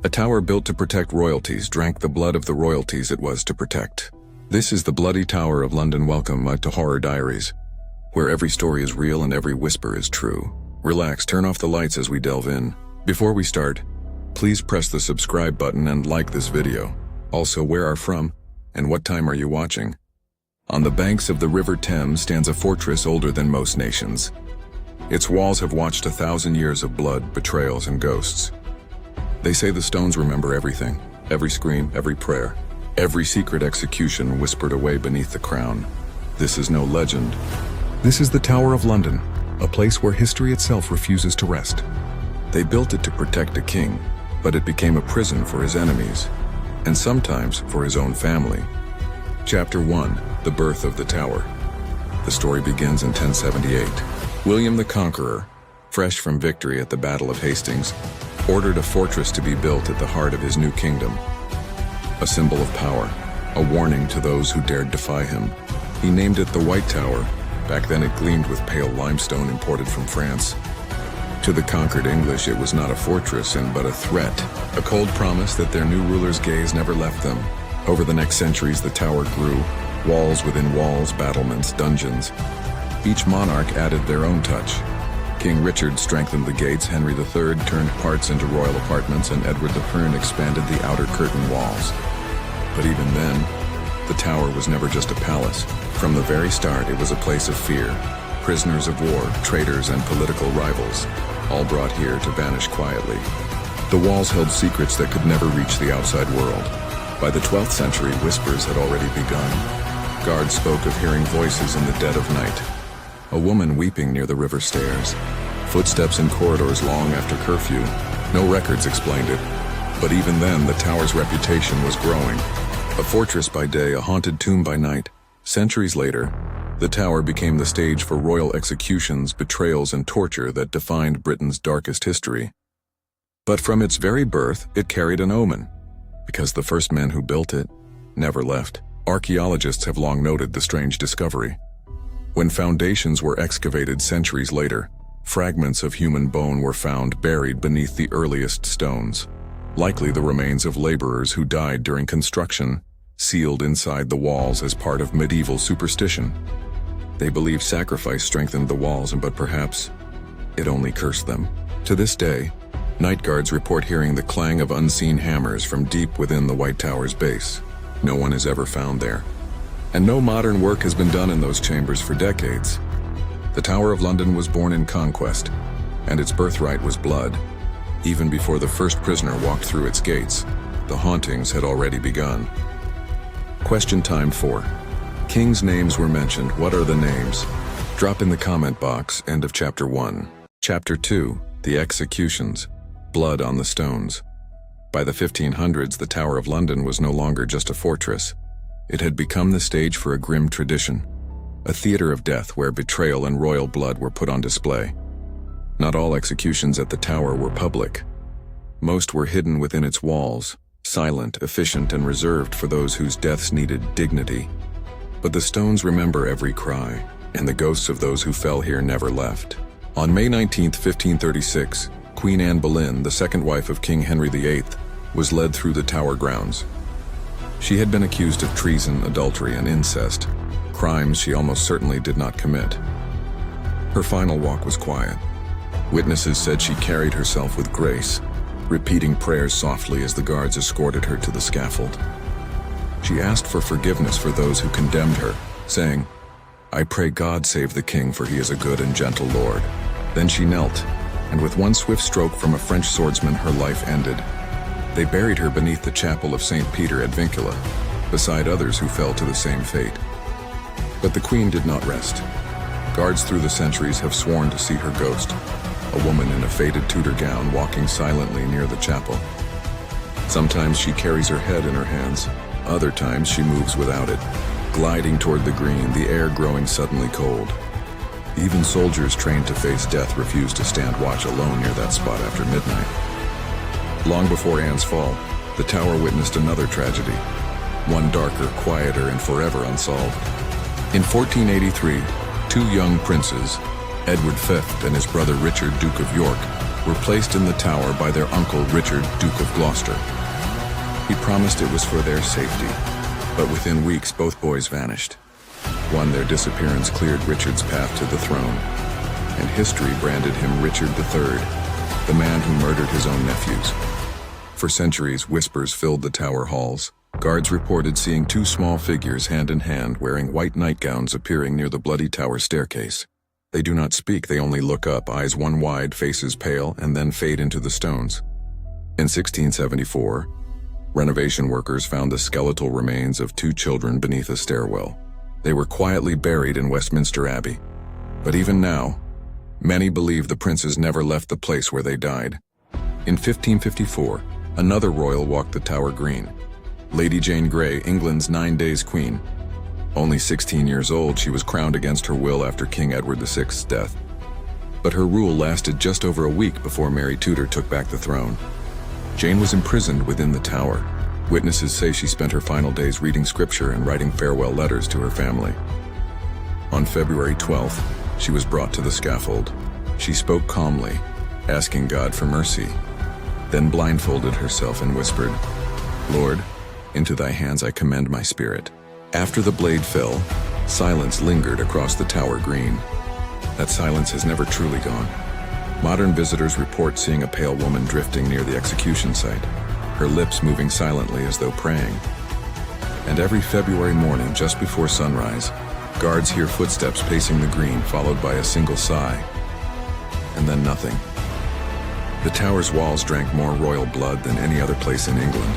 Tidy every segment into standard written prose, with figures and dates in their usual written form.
A tower built to protect royalties drank the blood of the royalties it was to protect. This is the Bloody Tower of London. Welcome to Horror Diaries, where every story is real and every whisper is true. Relax, turn off the lights as we delve in. Before we start, please press the subscribe button and like this video. Also, where are from and what time are you watching? On the banks of the River Thames stands a fortress older than most nations. Its walls have watched 1,000 years of blood, betrayals, and ghosts. They say the stones remember everything, every scream, every prayer, every secret execution whispered away beneath the crown. This is no legend. This is the Tower of London, a place where history itself refuses to rest. They built it to protect a king, but it became a prison for his enemies, and sometimes for his own family. Chapter 1: The Birth of the Tower. The story begins in 1078. William the Conqueror, fresh from victory at the Battle of Hastings, ordered a fortress to be built at the heart of his new kingdom. A symbol of power, a warning to those who dared defy him. He named it the White Tower. Back then it gleamed with pale limestone imported from France. To the conquered English, it was not a fortress but a threat, a cold promise that their new ruler's gaze never left them. Over the next centuries, the tower grew, walls within walls, battlements, dungeons. Each monarch added their own touch. King Richard strengthened the gates, Henry III turned parts into royal apartments, and Edward the Pern expanded the outer curtain walls. But even then, the tower was never just a palace. From the very start, it was a place of fear. Prisoners of war, traitors, and political rivals, all brought here to vanish quietly. The walls held secrets that could never reach the outside world. By the 12th century, whispers had already begun. Guards spoke of hearing voices in the dead of night. A woman weeping near the river stairs. Footsteps in corridors long after curfew. No records explained it. But even then, the tower's reputation was growing. A fortress by day, a haunted tomb by night. Centuries later, the tower became the stage for royal executions, betrayals, and torture that defined Britain's darkest history. But from its very birth, it carried an omen, because the first men who built it never left. Archaeologists have long noted the strange discovery. When foundations were excavated centuries later, fragments of human bone were found buried beneath the earliest stones, likely the remains of laborers who died during construction, sealed inside the walls as part of medieval superstition. They believed sacrifice strengthened the walls, but perhaps it only cursed them. To this day, night guards report hearing the clang of unseen hammers from deep within the White Tower's base. No one is ever found there, and no modern work has been done in those chambers for decades. The Tower of London was born in conquest, and its birthright was blood. Even before the first prisoner walked through its gates, the hauntings had already begun. Question time 4. Kings' names were mentioned. What are the names? Drop in the comment box. End of Chapter 1. Chapter 2. The Executions. Blood on the Stones. By the 1500s, the Tower of London was no longer just a fortress. It had become the stage for a grim tradition, a theater of death where betrayal and royal blood were put on display. Not all executions at the tower were public. Most were hidden within its walls, silent, efficient, and reserved for those whose deaths needed dignity. But the stones remember every cry, and the ghosts of those who fell here never left. On May 19, 1536, Queen Anne Boleyn, the second wife of King Henry VIII, was led through the tower grounds. She had been accused of treason, adultery, and incest, crimes she almost certainly did not commit. Her final walk was quiet. Witnesses said she carried herself with grace, repeating prayers softly as the guards escorted her to the scaffold. She asked for forgiveness for those who condemned her, saying, "I pray God save the king, for he is a good and gentle Lord." Then she knelt, and with one swift stroke from a French swordsman, her life ended. They buried her beneath the chapel of St. Peter at Vincula, beside others who fell to the same fate. But the queen did not rest. Guards through the centuries have sworn to see her ghost, a woman in a faded Tudor gown walking silently near the chapel. Sometimes she carries her head in her hands, other times she moves without it, gliding toward the green, the air growing suddenly cold. Even soldiers trained to face death refuse to stand watch alone near that spot after midnight. Long before Anne's fall, the tower witnessed another tragedy, one darker, quieter, and forever unsolved. In 1483, two young princes, Edward V and his brother Richard, Duke of York, were placed in the tower by their uncle Richard, Duke of Gloucester. He promised it was for their safety, but within weeks both boys vanished. One, their disappearance cleared Richard's path to the throne, and history branded him Richard III, the man who murdered his own nephews. For centuries, whispers filled the tower halls. Guards reported seeing two small figures hand in hand wearing white nightgowns appearing near the bloody tower staircase. They do not speak, they only look up, eyes one wide, faces pale, and then fade into the stones. In 1674, renovation workers found the skeletal remains of two children beneath a stairwell. They were quietly buried in Westminster Abbey. But even now, many believe the princes never left the place where they died. In 1554, another royal walked the Tower Green. Lady Jane Grey, England's 9 days queen. Only 16 years old, she was crowned against her will after King Edward VI's death. But her rule lasted just over a week before Mary Tudor took back the throne. Jane was imprisoned within the tower. Witnesses say she spent her final days reading scripture and writing farewell letters to her family. On February 12th, she was brought to the scaffold. She spoke calmly, asking God for mercy, then blindfolded herself and whispered, "Lord, into thy hands I commend my spirit." After the blade fell, silence lingered across the Tower Green. That silence has never truly gone. Modern visitors report seeing a pale woman drifting near the execution site, her lips moving silently as though praying. And every February morning, just before sunrise, guards hear footsteps pacing the green, followed by a single sigh, and then nothing. The tower's walls drank more royal blood than any other place in England.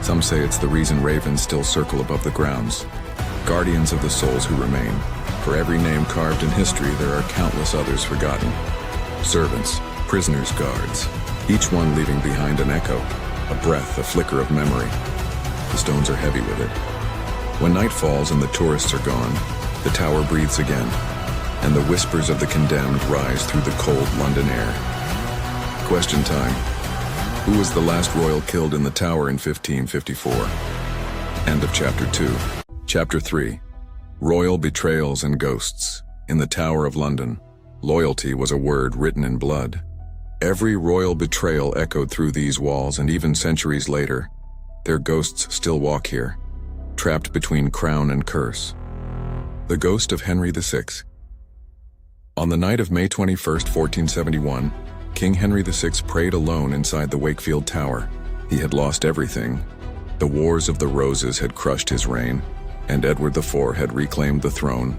Some say it's the reason ravens still circle above the grounds, guardians of the souls who remain. For every name carved in history, there are countless others forgotten. Servants, prisoners, guards, each one leaving behind an echo, a breath, a flicker of memory. The stones are heavy with it. When night falls and the tourists are gone, the tower breathes again, and the whispers of the condemned rise through the cold London air. Question time. Who was the last royal killed in the tower in 1554? End of Chapter 2. Chapter 3. Royal Betrayals and Ghosts. In the Tower of London, loyalty was a word written in blood. Every royal betrayal echoed through these walls, and even centuries later, their ghosts still walk here, trapped between crown and curse. The ghost of Henry VI. On the night of May 21, 1471, King Henry VI prayed alone inside the Wakefield Tower. He had lost everything. The Wars of the Roses had crushed his reign, and Edward IV had reclaimed the throne.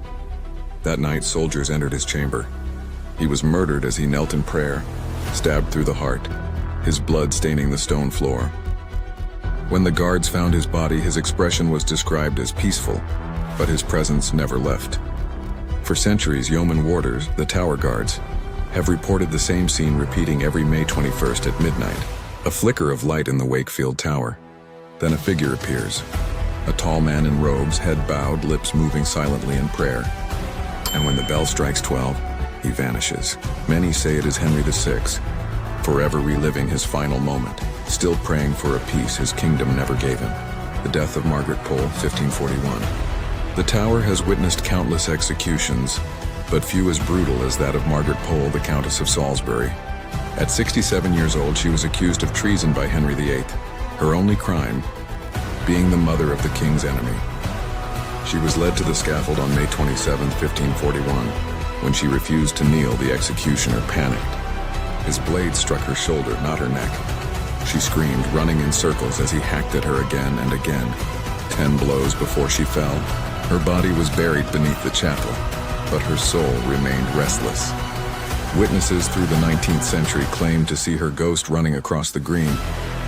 That night, soldiers entered his chamber. He was murdered as he knelt in prayer, stabbed through the heart, his blood staining the stone floor. When the guards found his body, his expression was described as peaceful, but his presence never left. For centuries, yeoman warders, the tower guards, have reported the same scene repeating every May 21st at midnight. A flicker of light in the Wakefield Tower. Then a figure appears. A tall man in robes, head bowed, lips moving silently in prayer. And when the bell strikes 12, he vanishes. Many say it is Henry VI, forever reliving his final moment, still praying for a peace his kingdom never gave him. The death of Margaret Pole, 1541. The tower has witnessed countless executions, but few as brutal as that of Margaret Pole, the Countess of Salisbury. At 67 years old, she was accused of treason by Henry VIII, her only crime being the mother of the king's enemy. She was led to the scaffold on May 27, 1541. When she refused to kneel, the executioner panicked. His blade struck her shoulder, not her neck. She screamed, running in circles as he hacked at her again and again. 10 blows before she fell. Her body was buried beneath the chapel, but her soul remained restless. Witnesses through the 19th century claimed to see her ghost running across the green,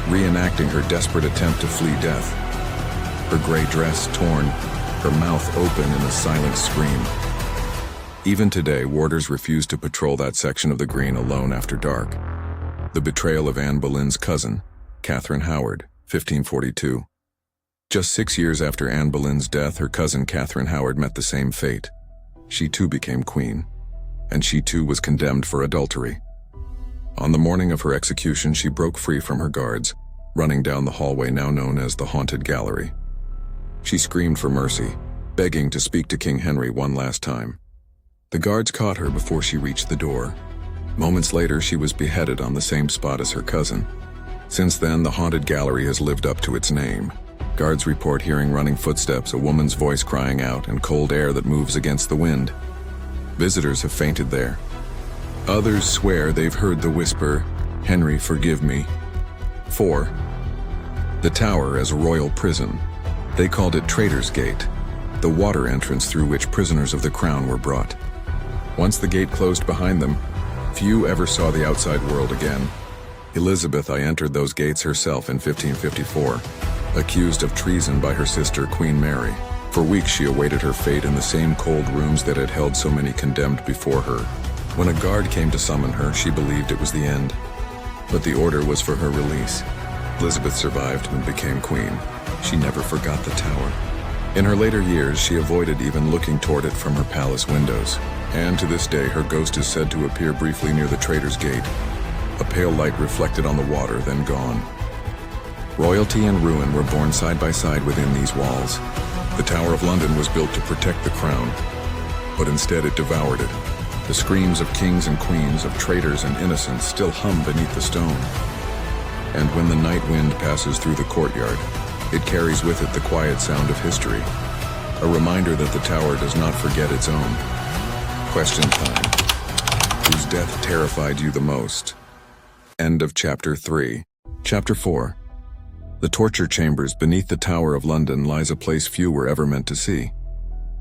reenacting her desperate attempt to flee death. Her gray dress torn, her mouth open in a silent scream. Even today, warders refuse to patrol that section of the green alone after dark. The betrayal of Anne Boleyn's cousin, Catherine Howard, 1542. Just 6 years after Anne Boleyn's death, her cousin Catherine Howard met the same fate. She too became queen, and she too was condemned for adultery. On the morning of her execution, she broke free from her guards, running down the hallway now known as the Haunted Gallery. She screamed for mercy, begging to speak to King Henry one last time. The guards caught her before she reached the door. Moments later, she was beheaded on the same spot as her cousin. Since then, the haunted gallery has lived up to its name. Guards report hearing running footsteps, a woman's voice crying out, and cold air that moves against the wind. Visitors have fainted there. Others swear they've heard the whisper, "Henry, forgive me." 4. The tower as a royal prison. They called it Traitor's Gate, the water entrance through which prisoners of the crown were brought. Once the gate closed behind them, few ever saw the outside world again. Elizabeth I entered those gates herself in 1554, accused of treason by her sister Queen Mary. For weeks she awaited her fate in the same cold rooms that had held so many condemned before her. When a guard came to summon her, she believed it was the end. But the order was for her release. Elizabeth survived and became queen. She never forgot the tower. In her later years, she avoided even looking toward it from her palace windows. And to this day, her ghost is said to appear briefly near the Traitor's Gate. A pale light reflected on the water, then gone. Royalty and ruin were born side by side within these walls. The Tower of London was built to protect the crown, but instead it devoured it. The screams of kings and queens, of traitors and innocents still hum beneath the stone. And when the night wind passes through the courtyard, it carries with it the quiet sound of history, a reminder that the tower does not forget its own. Question time. Whose death terrified you the most? End of Chapter 3. Chapter 4. The torture chambers beneath the Tower of London lies a place few were ever meant to see.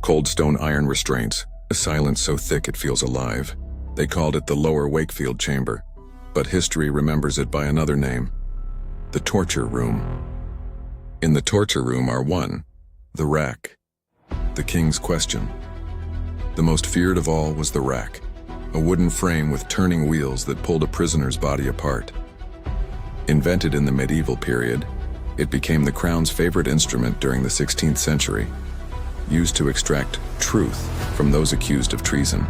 Cold stone iron restraints, a silence so thick it feels alive. They called it the Lower Wakefield Chamber, but history remembers it by another name, the torture room. In the torture room are 1. The rack. The king's question. The most feared of all was the rack, a wooden frame with turning wheels that pulled a prisoner's body apart. Invented in the medieval period, it became the crown's favorite instrument during the 16th century, used to extract truth from those accused of treason.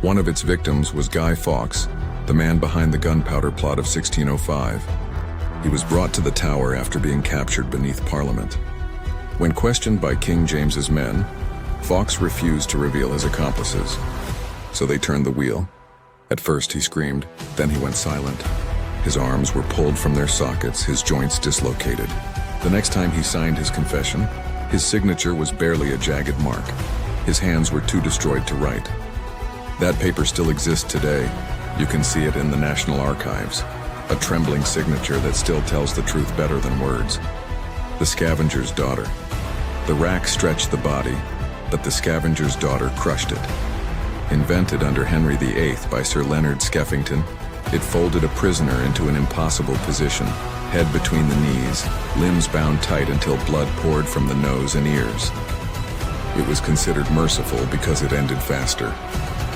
One of its victims was Guy Fawkes, the man behind the gunpowder plot of 1605. He was brought to the Tower after being captured beneath Parliament. When questioned by King James's men, Fawkes refused to reveal his accomplices, so they turned the wheel. At first he screamed, then he went silent. His arms were pulled from their sockets, his joints dislocated. The next time he signed his confession, his signature was barely a jagged mark. His hands were too destroyed to write. That paper still exists today. You can see it in the National Archives, a trembling signature that still tells the truth better than words. The scavenger's daughter. The rack stretched the body, but the scavenger's daughter crushed it. Invented under Henry VIII by Sir Leonard Skeffington, it folded a prisoner into an impossible position, head between the knees, limbs bound tight until blood poured from the nose and ears. It was considered merciful because it ended faster.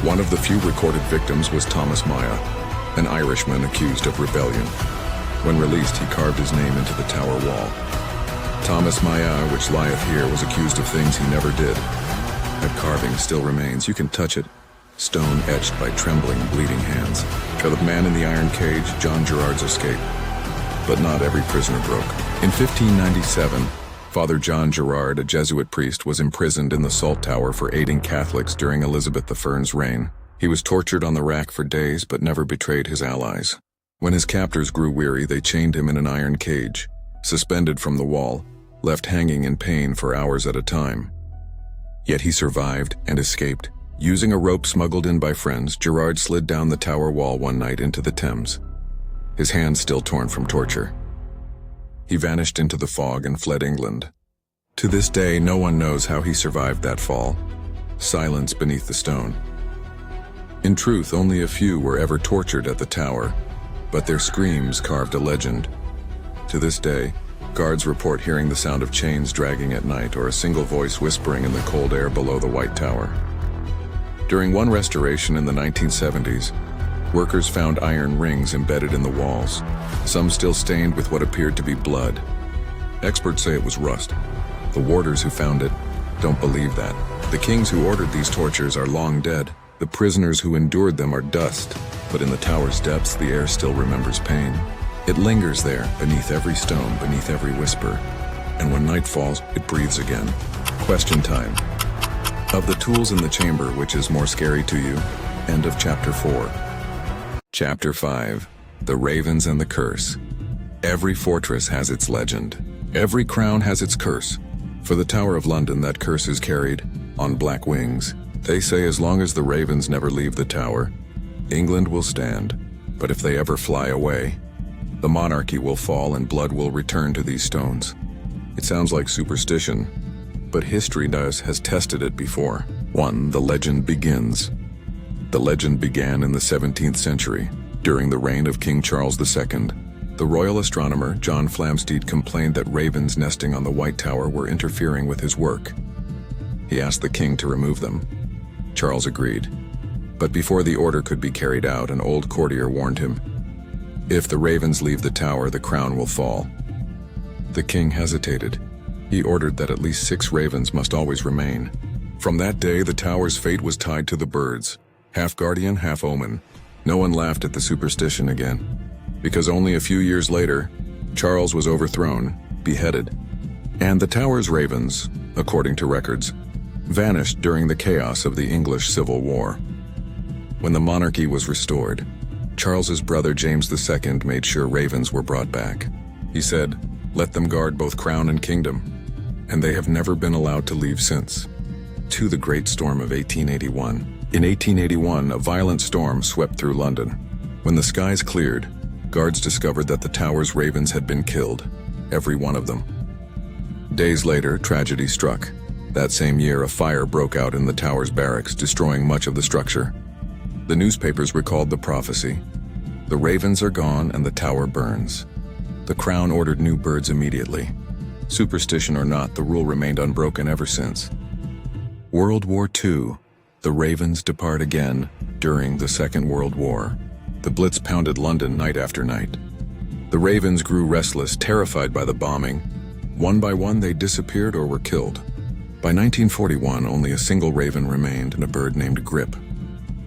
One of the few recorded victims was Thomas Maya, an Irishman accused of rebellion. When released, he carved his name into the tower wall. Thomas Maya, which lieth here, was accused of things he never did. That carving still remains. You can touch it. Stone etched by trembling, bleeding hands. For the man in the iron cage, John Gerard's escape. But not every prisoner broke. In 1597, Father John Gerard, a Jesuit priest, was imprisoned in the Salt Tower for aiding Catholics during Elizabeth I's reign. He was tortured on the rack for days but never betrayed his allies. When his captors grew weary, they chained him in an iron cage, suspended from the wall, left hanging in pain for hours at a time. Yet he survived and escaped. Using a rope smuggled in by friends, Gerard slid down the tower wall one night into the Thames, his hands still torn from torture. He vanished into the fog and fled England. To this day, no one knows how he survived that fall. Silence beneath the stone. In truth, only a few were ever tortured at the tower, but their screams carved a legend. To this day, guards report hearing the sound of chains dragging at night or a single voice whispering in the cold air below the White Tower. During one restoration in the 1970s, workers found iron rings embedded in the walls, some still stained with what appeared to be blood. Experts say it was rust. The warders who found it don't believe that. The kings who ordered these tortures are long dead. The prisoners who endured them are dust, but in the tower's depths, the air still remembers pain. It lingers there, beneath every stone, beneath every whisper, and when night falls, it breathes again. Question time. Of the tools in the chamber, which is more scary to you? End of Chapter 4. Chapter 5. The Ravens and the Curse. Every fortress has its legend. Every crown has its curse. For the Tower of London, that curse is carried on black wings. They say as long as the ravens never leave the tower, England will stand. But if they ever fly away, the monarchy will fall and blood will return to these stones. It sounds like superstition, but history has tested it before. 1. The legend begins. The legend began in the 17th century, during the reign of King Charles II. The royal astronomer John Flamsteed complained that ravens nesting on the White Tower were interfering with his work. He asked the king to remove them. Charles agreed. But before the order could be carried out, an old courtier warned him, "If the ravens leave the tower, the crown will fall." The king hesitated. He ordered that at least 6 ravens must always remain. From that day, the tower's fate was tied to the birds, half guardian, half omen. No one laughed at the superstition again, because only a few years later, Charles was overthrown, beheaded, and the tower's ravens, according to records, vanished during the chaos of the English Civil War. When the monarchy was restored, Charles's brother James II made sure ravens were brought back. He said, "Let them guard both crown and kingdom," and they have never been allowed to leave since. To the Great Storm of 1881. In 1881, a violent storm swept through London. When the skies cleared, guards discovered that the tower's ravens had been killed, every one of them. Days later, tragedy struck. That same year, a fire broke out in the tower's barracks, destroying much of the structure. The newspapers recalled the prophecy. The ravens are gone and the tower burns. The crown ordered new birds immediately. Superstition or not, the rule remained unbroken ever since. World War II. The ravens depart again during the Second World War. The Blitz pounded London night after night. The ravens grew restless, terrified by the bombing. One by one, they disappeared or were killed. By 1941, only a single raven remained, and a bird named Grip.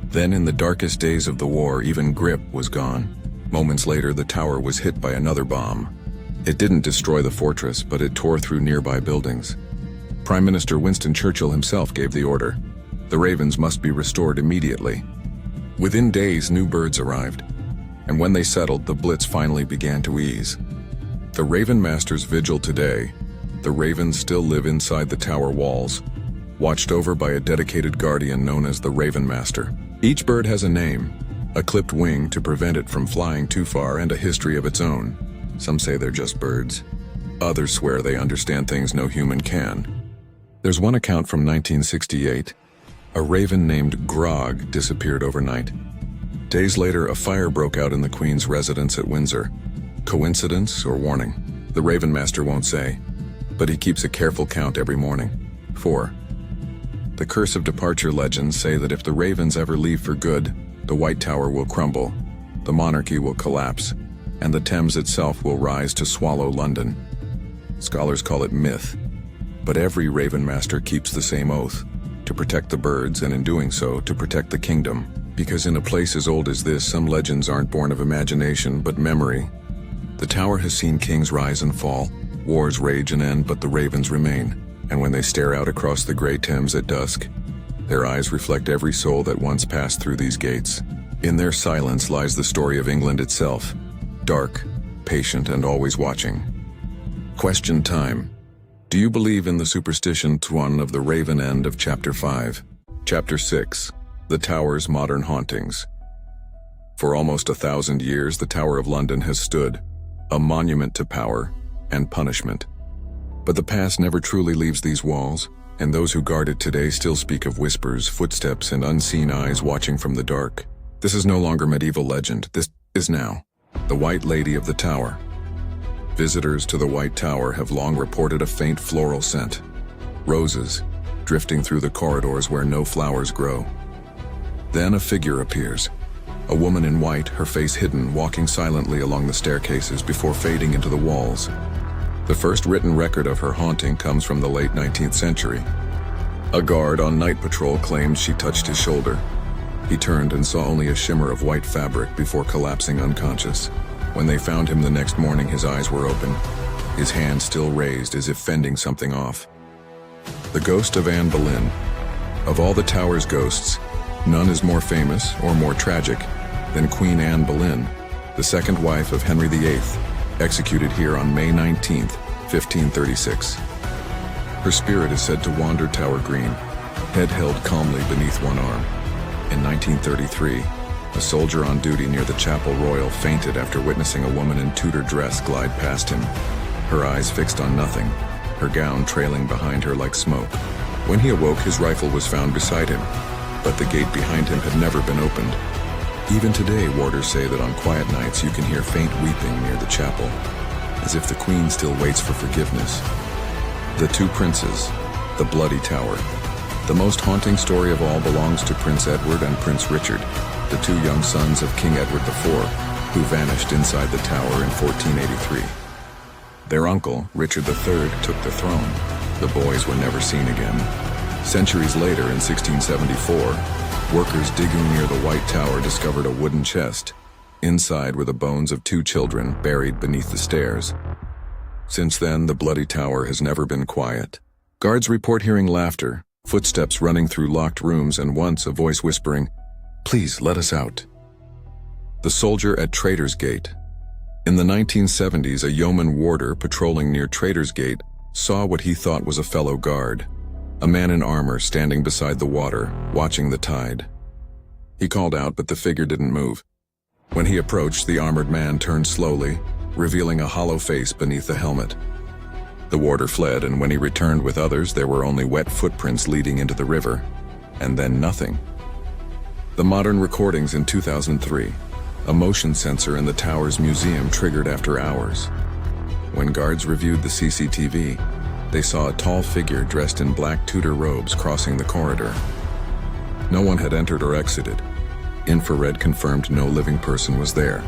Then, in the darkest days of the war, even Grip was gone. Moments later, the tower was hit by another bomb. It didn't destroy the fortress, but it tore through nearby buildings. Prime Minister Winston Churchill himself gave the order. The ravens must be restored immediately. Within days, new birds arrived, and when they settled, the Blitz finally began to ease. The Raven Masters vigil today. The ravens still live inside the tower walls, watched over by a dedicated guardian known as the Raven Master. Each bird has a name, a clipped wing to prevent it from flying too far, and a history of its own. Some say they're just birds. Others swear they understand things no human can. There's one account from 1968. A raven named Grog disappeared overnight. Days later, a fire broke out in the Queen's residence at Windsor. Coincidence or warning? The Raven Master won't say, but he keeps a careful count every morning. 4. The curse of departure legends say that if the ravens ever leave for good, the White Tower will crumble, the monarchy will collapse, and the Thames itself will rise to swallow London. Scholars call it myth, but every Raven Master keeps the same oath, to protect the birds, and in doing so, to protect the kingdom. Because in a place as old as this, some legends aren't born of imagination, but memory. The tower has seen kings rise and fall, wars rage and end, but the ravens remain. And when they stare out across the gray Thames at dusk, their eyes reflect every soul that once passed through these gates. In their silence lies the story of England itself, dark, patient, and always watching. Question time. Do you believe in the superstition one of the Raven end of Chapter 5? Chapter 6. The Tower's Modern Hauntings. For almost 1,000 years, the Tower of London has stood, a monument to power and punishment. But the past never truly leaves these walls, and those who guard it today still speak of whispers, footsteps, and unseen eyes watching from the dark. This is no longer medieval legend. This is now the White Lady of the Tower. Visitors to the White Tower have long reported a faint floral scent. Roses, drifting through the corridors where no flowers grow. Then a figure appears. A woman in white, her face hidden, walking silently along the staircases before fading into the walls. The first written record of her haunting comes from the late 19th century. A guard on night patrol claimed she touched his shoulder. He turned and saw only a shimmer of white fabric before collapsing unconscious. When they found him the next morning, his eyes were open, his hand still raised as if fending something off. The ghost of Anne Boleyn. Of all the tower's ghosts, none is more famous or more tragic Then Queen Anne Boleyn, the second wife of Henry VIII, executed here on May 19, 1536. Her spirit is said to wander Tower Green, head held calmly beneath one arm. In 1933, a soldier on duty near the Chapel Royal fainted after witnessing a woman in Tudor dress glide past him, her eyes fixed on nothing, her gown trailing behind her like smoke. When he awoke, his rifle was found beside him, but the gate behind him had never been opened. Even today, warders say that on quiet nights you can hear faint weeping near the chapel, as if the Queen still waits for forgiveness. The Two Princes, the Bloody Tower. The most haunting story of all belongs to Prince Edward and Prince Richard, the two young sons of King Edward IV, who vanished inside the tower in 1483. Their uncle, Richard III, took the throne. The boys were never seen again. Centuries later, in 1674, workers digging near the White Tower discovered a wooden chest. Inside were the bones of two children buried beneath the stairs. Since then, the Bloody Tower has never been quiet. Guards report hearing laughter, footsteps running through locked rooms, and once a voice whispering, "Please, let us out." The soldier at Traitor's Gate. In the 1970s, a yeoman warder patrolling near Traitor's Gate saw what he thought was a fellow guard, a man in armor standing beside the water, watching the tide. He called out, but the figure didn't move. When he approached, the armored man turned slowly, revealing a hollow face beneath the helmet. The warder fled, and when he returned with others, there were only wet footprints leading into the river, and then nothing. The modern recordings in 2003. A motion sensor in the tower's museum triggered after hours. When guards reviewed the CCTV, they saw a tall figure dressed in black Tudor robes crossing the corridor. No one had entered or exited. Infrared confirmed no living person was there.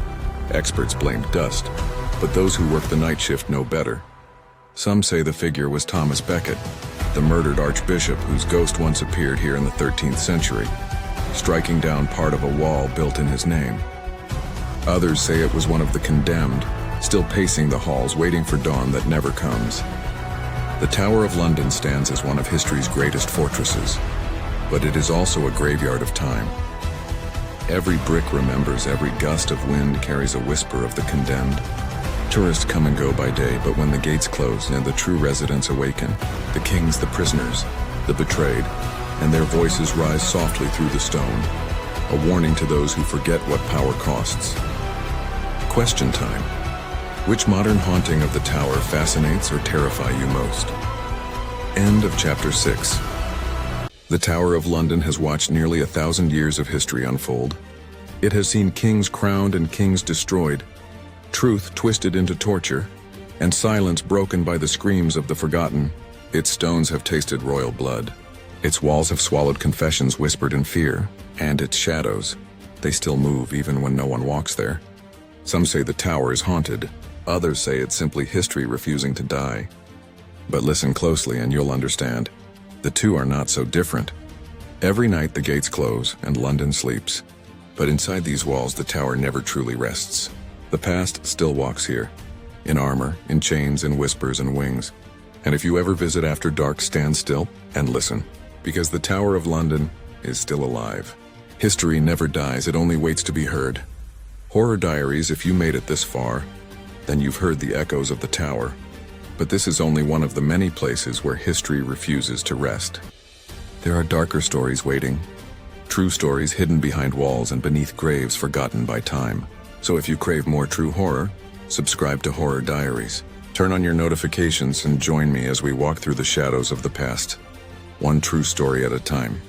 Experts blamed dust, but those who worked the night shift know better. Some say the figure was Thomas Becket, the murdered archbishop whose ghost once appeared here in the 13th century, striking down part of a wall built in his name. Others say it was one of the condemned, still pacing the halls waiting for dawn that never comes. The Tower of London stands as one of history's greatest fortresses, but it is also a graveyard of time. Every brick remembers, every gust of wind carries a whisper of the condemned. Tourists come and go by day, but when the gates close and the true residents awaken, the kings, the prisoners, the betrayed, and their voices rise softly through the stone, a warning to those who forget what power costs. Question time. Which modern haunting of the tower fascinates or terrifies you most? End of Chapter 6. The Tower of London has watched nearly 1,000 years of history unfold. It has seen kings crowned and kings destroyed, truth twisted into torture, and silence broken by the screams of the forgotten. Its stones have tasted royal blood. Its walls have swallowed confessions whispered in fear, and its shadows, they still move even when no one walks there. Some say the tower is haunted, others say it's simply history refusing to die. But listen closely and you'll understand. The two are not so different. Every night the gates close and London sleeps. But inside these walls the tower never truly rests. The past still walks here, in armor, in chains, in whispers and wings. And if you ever visit after dark, stand still and listen, because the Tower of London is still alive. History never dies, it only waits to be heard. Horror Diaries, if you made it this far, then you've heard the echoes of the tower. But this is only one of the many places where history refuses to rest. There are darker stories waiting. True stories hidden behind walls and beneath graves forgotten by time. So if you crave more true horror, subscribe to Horror Diaries. Turn on your notifications and join me as we walk through the shadows of the past, one true story at a time.